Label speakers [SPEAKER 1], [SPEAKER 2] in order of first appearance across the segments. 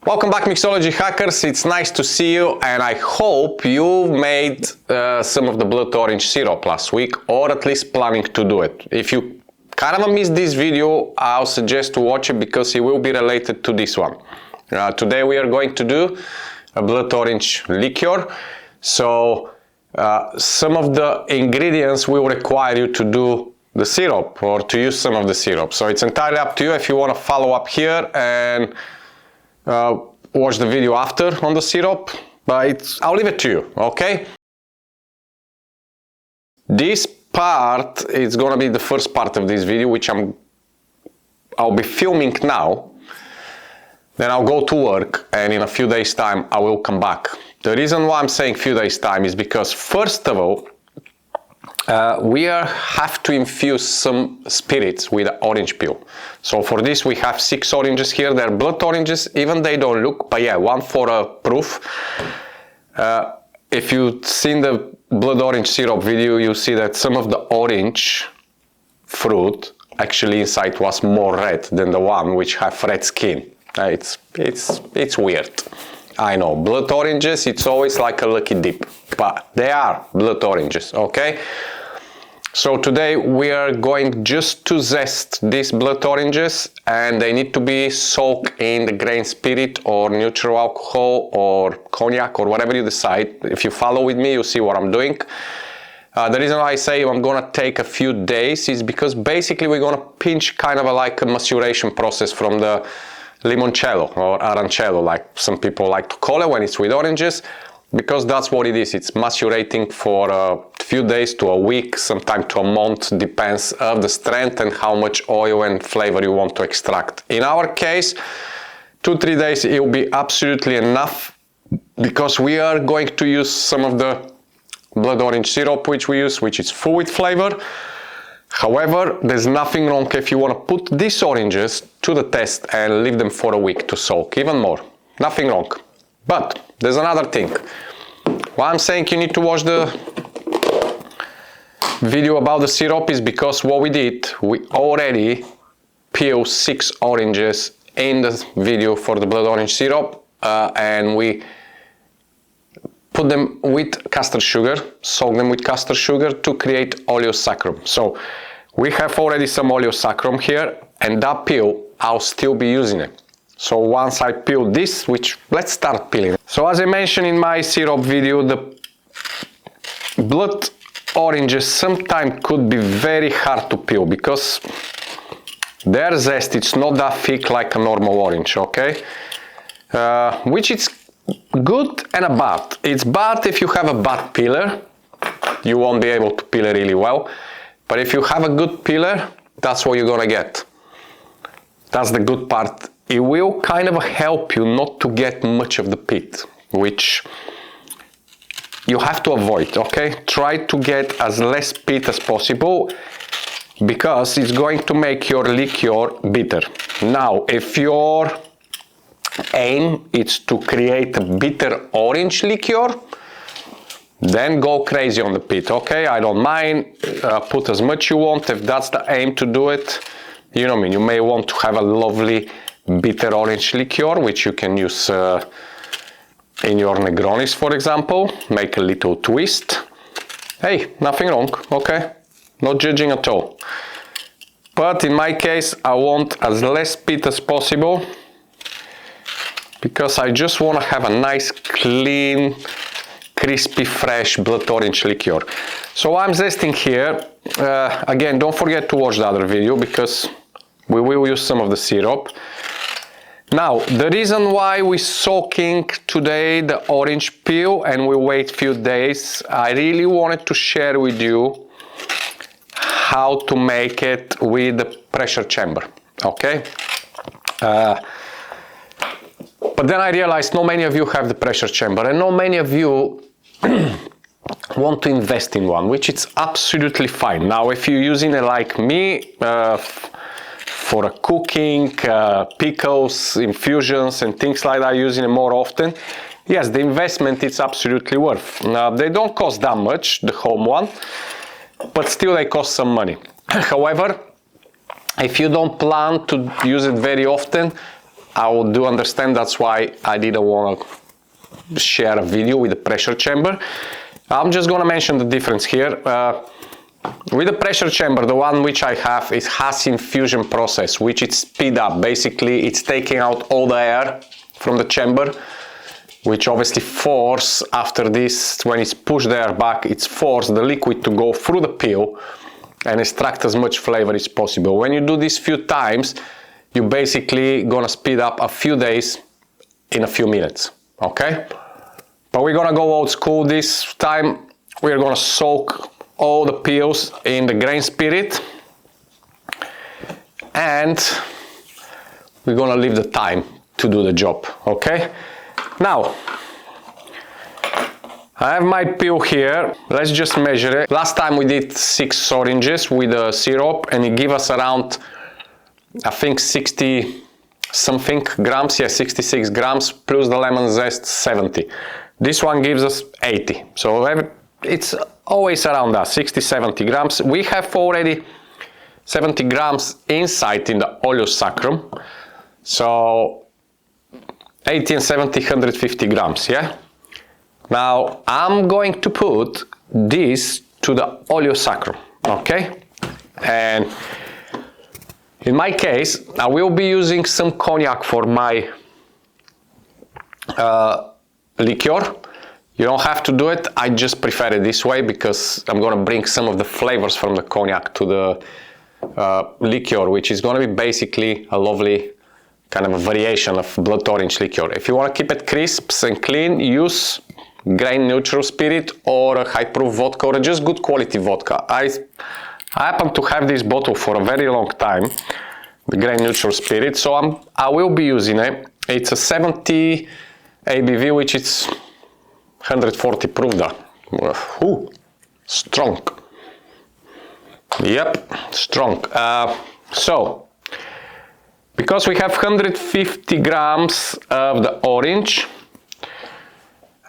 [SPEAKER 1] Welcome back, Mixology hackers. It's nice to see you, and I hope you made some of the blood orange syrup last week, or at least planning to do it. If you kind of missed this video, I'll suggest to watch it because it will be related to this one. Today we are going to do a blood orange liqueur. So some of the ingredients will require you to do the syrup or to use some of the syrup. So it's entirely up to you if you want to follow up here and watch the video after on the syrup, but I'll leave it to you, okay? This part is gonna be the first part of this video, which I'll be filming now. Then I'll go to work, and in a few days' time I will come back. The reason why I'm saying few days' time is because, first of all, we have to infuse some spirits with orange peel. So for this we have 6 oranges here. They're blood oranges, even they don't look, but yeah, one for a proof. If you've seen the blood orange syrup video, you see that some of the orange fruit actually inside was more red than the one which have red skin. It's weird. I know, blood oranges, it's always like a lucky dip, but they are blood oranges, okay? So today we are going just to zest these blood oranges, and they need to be soaked in the grain spirit or neutral alcohol or cognac or whatever you decide. If you follow with me, you'll see what I'm doing. The reason why I say I'm gonna take a few days is because basically we're gonna pinch kind of like a maceration process from the limoncello or arancello, like some people like to call it when it's with oranges, because that's what it is. It's macerating for a few days to a week, sometimes to a month, depends on the strength and how much oil and flavor you want to extract. In our case, 2-3 days it will be absolutely enough, because we are going to use some of the blood orange syrup which we use, which is full with flavor. However, there's nothing wrong if you want to put these oranges to the test and leave them for a week to soak, even more. Nothing wrong. But there's another thing. Why I'm saying you need to watch the video about the syrup is because what we did, we already peeled 6 oranges in the video for the blood orange syrup, and we put them with castor sugar, soak them with castor sugar to create Oleo sacrum. So we have already some Oleo sacrum here, and that peel, I'll still be using it. So once I peel this, which let's start peeling. So as I mentioned in my syrup video, the blood oranges sometimes could be very hard to peel because their zest, it's not that thick like a normal orange, okay? Which is good and a bad. It's bad if you have a bad peeler, you won't be able to peel it really well. But if you have a good peeler, that's what you're gonna get. That's the good part. It will kind of help you not to get much of the pit, which you have to avoid, okay? Try to get as less pit as possible, because it's going to make your liqueur bitter. Now, if your aim is to create a bitter orange liqueur, then go crazy on the pit, okay? I don't mind, put as much you want if that's the aim to do it. You know what I mean, you may want to have a lovely bitter orange liqueur, which you can use in your Negronis, for example. Make a little twist. Hey, nothing wrong, okay? Not judging at all. But in my case, I want as less pit as possible, because I just want to have a nice, clean, crispy, fresh blood orange liqueur. So I'm zesting here. Again, don't forget to watch the other video, because we will use some of the syrup. Now, the reason why we're soaking today the orange peel and we wait few days, I really wanted to share with you how to make it with the pressure chamber, okay? But then I realized not many of you have the pressure chamber, and not many of you want to invest in one, which is absolutely fine. Now, if you're using it like me, for cooking, pickles, infusions and things like that, using it more often, yes, the investment is absolutely worth. They don't cost that much, the home one, but still they cost some money. However, if you don't plan to use it very often, I do understand, that's why I didn't want to share a video with the pressure chamber. I'm just going to mention the difference here. With the pressure chamber, the one which I have is has infusion process, which is speed up. Basically, it's taking out all the air from the chamber, which obviously force, after this, when it's pushed the air back, it's forced the liquid to go through the pill and extract as much flavor as possible. When you do this few times, you're basically gonna speed up a few days in a few minutes, okay? But we're gonna go old school this time. We're gonna soak all the pills in the grain spirit, and we're gonna leave the time to do the job, okay? Now, I have my pill here. Let's just measure it. Last time we did 6 oranges with a syrup, and it gave us around, I think, 60 something grams. Yeah, 66 grams, plus the lemon zest 70. This one gives us 80. So it's always around that, 60-70 grams. We have already 70 grams inside in the Oleo sacrum. So 80 and 70, 150 grams, yeah? Now, I'm going to put this to the Oleo sacrum, okay? And in my case, I will be using some cognac for my liqueur. You don't have to do it, I just prefer it this way because I'm gonna bring some of the flavors from the cognac to the liqueur, which is gonna be basically a lovely kind of a variation of blood orange liqueur. If you wanna keep it crisp and clean, use grain neutral spirit or a high proof vodka or just good quality vodka. I happen to have this bottle for a very long time, the grain neutral spirit, so I will be using it. It's a 70 ABV, which is 140 proof that. Ooh, strong. Yep, strong. So, because we have 150 grams of the orange,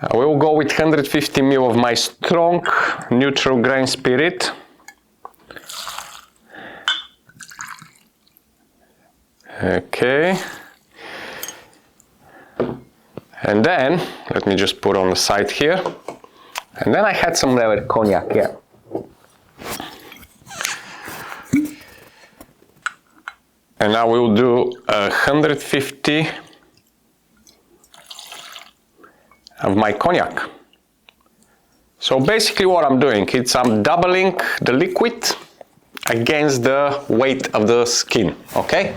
[SPEAKER 1] I will go with 150 ml of my strong neutral grain spirit. Okay. And then, let me just put on the side here. And then I had some leather cognac, yeah. And I will do 150 of my cognac. So basically what I'm doing, I'm doubling the liquid against the weight of the skin, okay?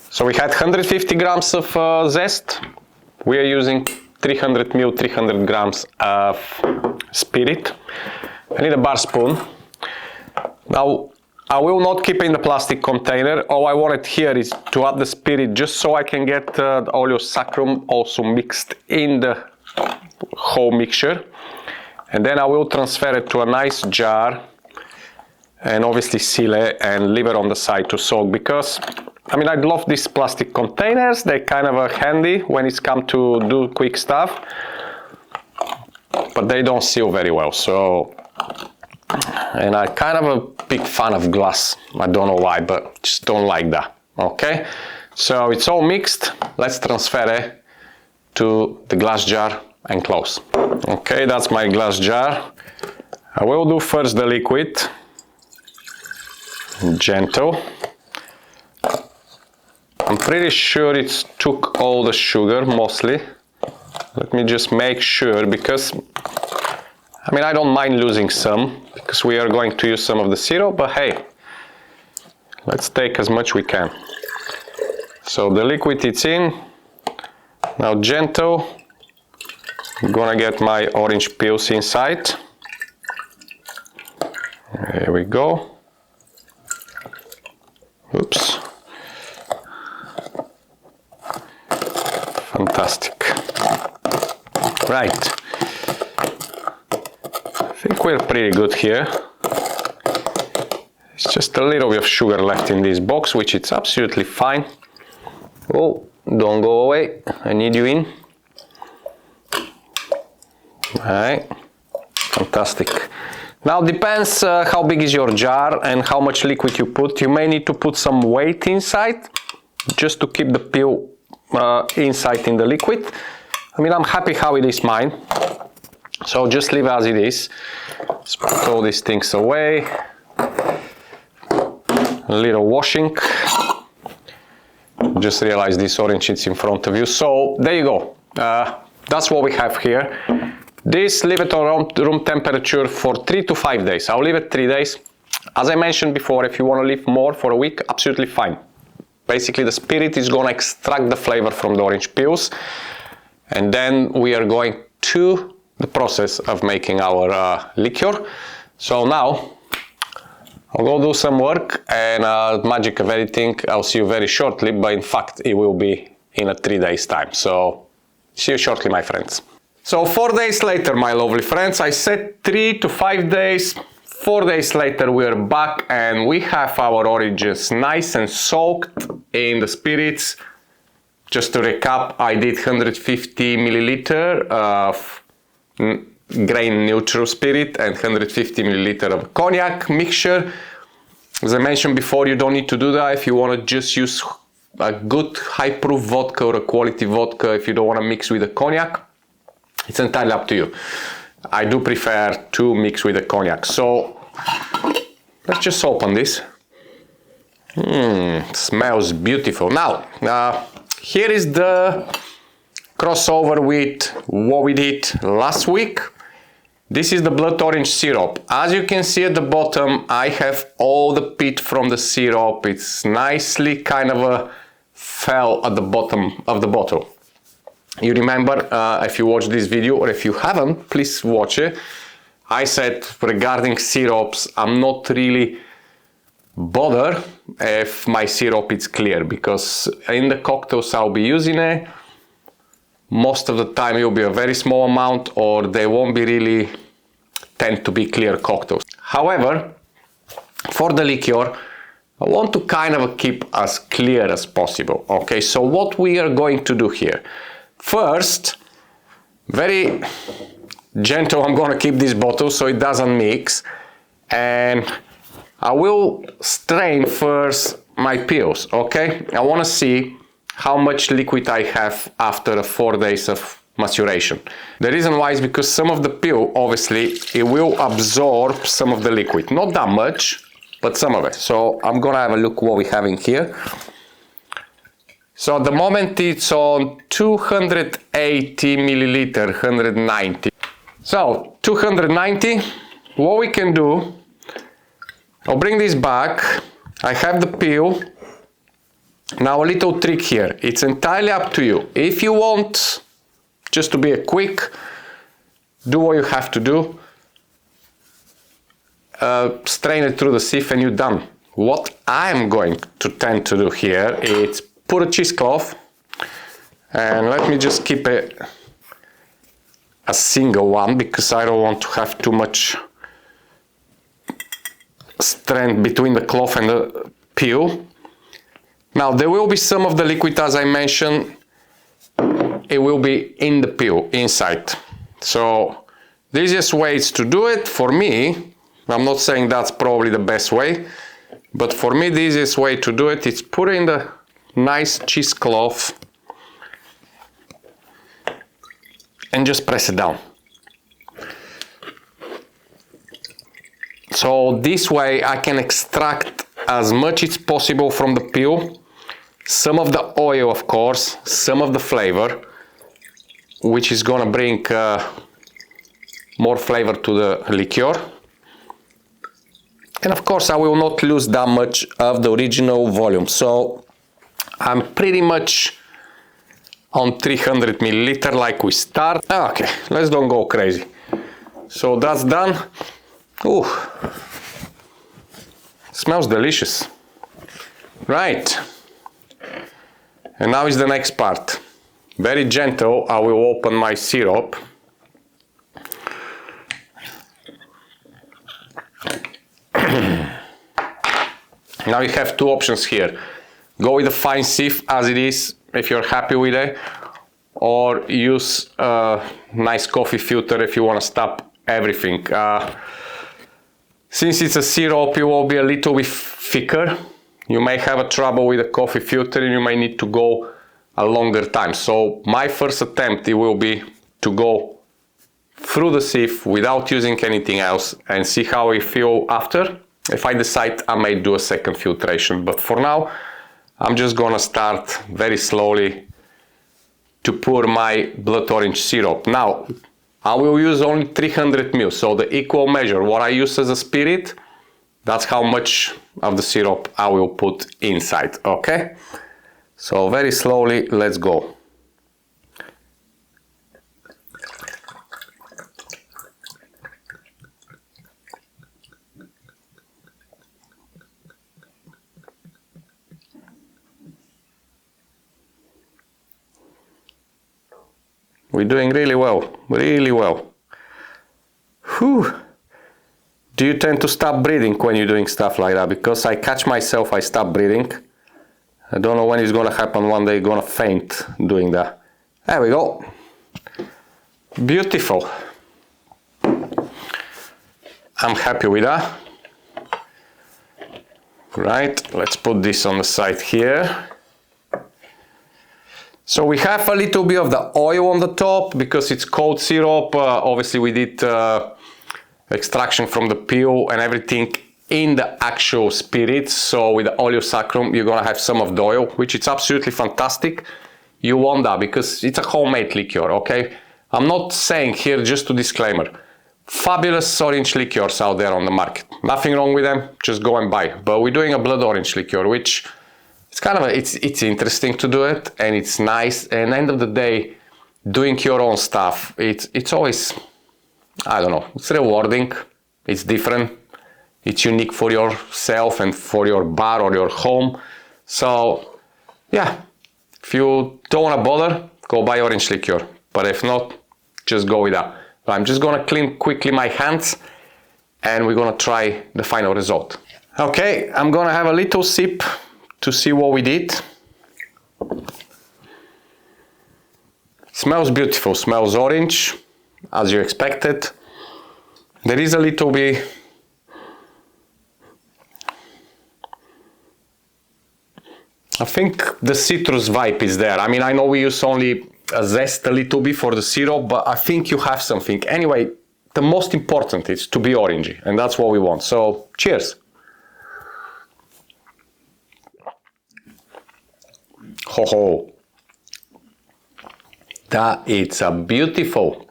[SPEAKER 1] So we had 150 grams of zest. We are using 300 ml, 300 grams of spirit. I need a bar spoon. Now, I will not keep it in the plastic container. All I wanted here is to add the spirit just so I can get the Oleo sacrum also mixed in the whole mixture. And then I will transfer it to a nice jar and obviously seal it and leave it on the side to soak, because I mean, I love these plastic containers. They're kind of handy when it's come to do quick stuff, but they don't seal very well. So, and I'm kind of a big fan of glass. I don't know why, but just don't like that. Okay, so it's all mixed. Let's transfer it to the glass jar and close. Okay, that's my glass jar. I will do first the liquid, gentle. I'm pretty sure it took all the sugar, mostly. Let me just make sure, because, I mean, I don't mind losing some, because we are going to use some of the syrup, but hey, let's take as much we can. So the liquid is in. Now gentle. I'm gonna get my orange peels inside. There we go. Oops. Fantastic. Right. I think we're pretty good here. It's just a little bit of sugar left in this box, which is absolutely fine. Oh, don't go away. I need you in. Alright. Fantastic. Now depends how big is your jar and how much liquid you put. You may need to put some weight inside, just to keep the peel inside in the liquid. I mean, I'm happy how it is mine, so just leave it as it is. Let's put all these things away. A little washing. Just realize this orange is in front of you. So there you go. That's what we have here. This, leave it on room temperature for 3 to 5 days. I'll leave it 3 days. As I mentioned before, if you want to leave more for a week, absolutely fine. Basically, the spirit is going to extract the flavor from the orange peels. And then we are going to the process of making our liqueur. So now, I'll go do some work, and magic of editing, I'll see you very shortly, but in fact, it will be in a 3 days time. So, see you shortly, my friends. So 4 days later, my lovely friends, I said 3 to 5 days. 4 days later, we are back, and we have our oranges nice and soaked in the spirits. Just to recap, I did 150 milliliter of grain neutral spirit and 150 milliliter of cognac mixture. As I mentioned before, you don't need to do that if you want to just use a good high proof vodka or a quality vodka. If you don't want to mix with the cognac, it's entirely up to you. I do prefer to mix with the cognac. So let's just open this. Smells beautiful. Now, here is the crossover with what we did last week. This is the blood orange syrup. As you can see at the bottom, I have all the pit from the syrup. It's nicely kind of fell at the bottom of the bottle. You remember, if you watched this video, or if you haven't, please watch it. I said regarding syrups, I'm not really bothered if my syrup is clear, because in the cocktails I'll be using it, most of the time it will be a very small amount, or they won't be really tend to be clear cocktails. However, for the liqueur, I want to kind of keep as clear as possible. Okay, so what we are going to do here. First, very gentle, I'm going to keep this bottle so it doesn't mix, and I will strain first my peels. Okay, I want to see how much liquid I have after 4 days of maturation. The reason why is because some of the peel, obviously, it will absorb some of the liquid. Not that much, but some of it. So I'm gonna have a look what we have in here. So at the moment it's on 280 milliliter, 190. So 290, what we can do, I'll bring this back. I have the peel. Now a little trick here, it's entirely up to you. If you want just to be a quick, do what you have to do, strain it through the sieve and you're done. What I'm going to tend to do here is put a cheesecloth, and let me just keep it a single one because I don't want to have too much strength between the cloth and the peel. Now there will be some of the liquid, as I mentioned, it will be in the peel, inside. So the easiest way is to do it, for me, I'm not saying that's probably the best way, but for me the easiest way to do it is put it in the nice cheesecloth and just press it down. So this way I can extract as much as possible from the peel, some of the oil of course, some of the flavor, which is gonna bring more flavor to the liqueur. And of course I will not lose that much of the original volume. So I'm pretty much on 300 milliliter like we start. Okay, let's don't go crazy. So that's done. Ooh, smells delicious. Right, and now is the next part. Very gentle, I will open my syrup. Now you have two options here. Go with a fine sieve as it is, if you're happy with it, or use a nice coffee filter if you want to stop everything. Since it's a syrup, it will be a little bit thicker, you may have a trouble with the coffee filter and you may need to go a longer time. So my first attempt, it will be to go through the sieve without using anything else and see how I feel after. If I decide, I may do a second filtration, but for now I'm just gonna start very slowly to pour my blood orange syrup. Now I will use only 300 ml, so the equal measure, what I use as a spirit, that's how much of the syrup I will put inside, okay? So very slowly, let's go. We're doing really well, really well. Whew. Do you tend to stop breathing when you're doing stuff like that? Because I catch myself, I stop breathing. I don't know when it's gonna happen, one day I'm gonna faint doing that. There we go. Beautiful. I'm happy with that. Right, let's put this on the side here. So we have a little bit of the oil on the top because it's cold syrup. Obviously we did extraction from the peel and everything in the actual spirit. So with the Oleo sacrum, you're gonna have some of the oil, which is absolutely fantastic. You want that because it's a homemade liqueur, okay? I'm not saying here, just to disclaimer, fabulous orange liqueurs out there on the market. Nothing wrong with them, just go and buy. But we're doing a blood orange liqueur, which it's kind of it's interesting to do it and it's nice. And end of the day, doing your own stuff, it's always, I don't know, it's rewarding, it's different, it's unique for yourself and for your bar or your home. So yeah, if you don't want to bother, go buy orange liqueur. But if not, just go with that. I'm just gonna clean quickly my hands and we're gonna try the final result. Okay, I'm gonna have a little sip to see what we did. Smells beautiful, smells orange, as you expected. There is a little bit I think the citrus vibe is there. I mean, I know we use only a zest a little bit for the syrup, but I think you have something. Anyway, the most important is to be orangey, and that's what we want. So, cheers. Ho ho. That is a beautiful,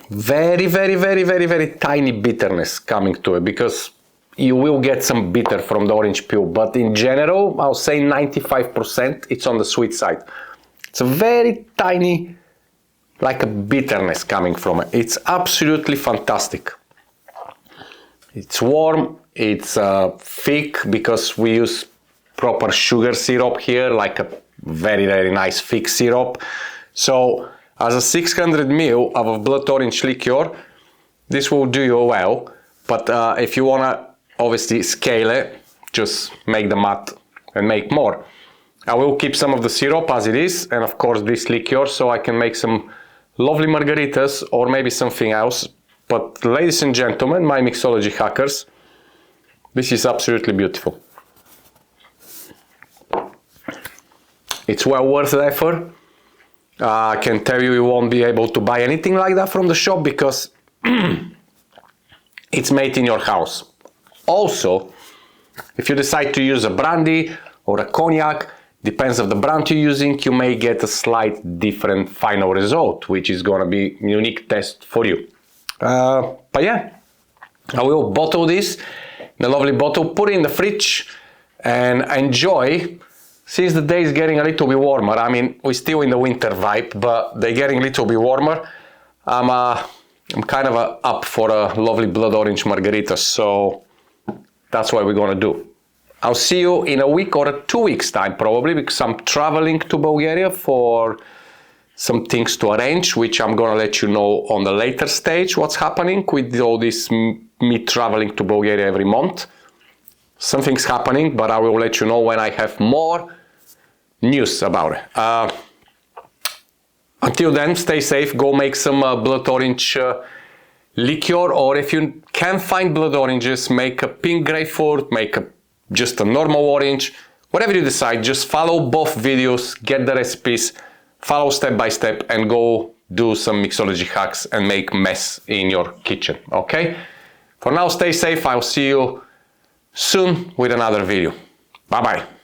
[SPEAKER 1] very, very, very, very, very tiny bitterness coming to it, because you will get some bitter from the orange peel, but in general, I'll say 95% it's on the sweet side. It's a very tiny, like a bitterness coming from it. It's absolutely fantastic. It's warm, it's thick because we use proper sugar syrup here, like a very, very nice thick syrup. So as a 600 ml of a blood orange liqueur, this will do you well, but if you wanna obviously scale it, just make the math and make more. I will keep some of the syrup as it is, and of course this liqueur, so I can make some lovely margaritas or maybe something else. But ladies and gentlemen, my mixology hackers, this is absolutely beautiful. It's well worth the effort. I can tell you, you won't be able to buy anything like that from the shop because it's made in your house. Also, if you decide to use a brandy or a cognac, depends on the brand you're using, you may get a slight different final result, which is going to be a unique test for you. But yeah, I will bottle this in a lovely bottle, put it in the fridge and enjoy. Since the day is getting a little bit warmer, I mean, we're still in the winter vibe, but they're getting a little bit warmer. I'm kind of up for a lovely blood orange margarita, so that's what we're gonna do. I'll see you in a week or 2 weeks time probably, because I'm traveling to Bulgaria for some things to arrange, which I'm gonna let you know on the later stage what's happening with all this me traveling to Bulgaria every month. Something's happening, but I will let you know when I have more news about it. Until then, stay safe, go make some blood orange liqueur, or if you can't find blood oranges, make a pink grapefruit, make just a normal orange, whatever you decide. Just follow both videos, get the recipes, follow step by step, and go do some mixology hacks and make mess in your kitchen, okay? For now, stay safe. I'll see you soon with another video. Bye bye.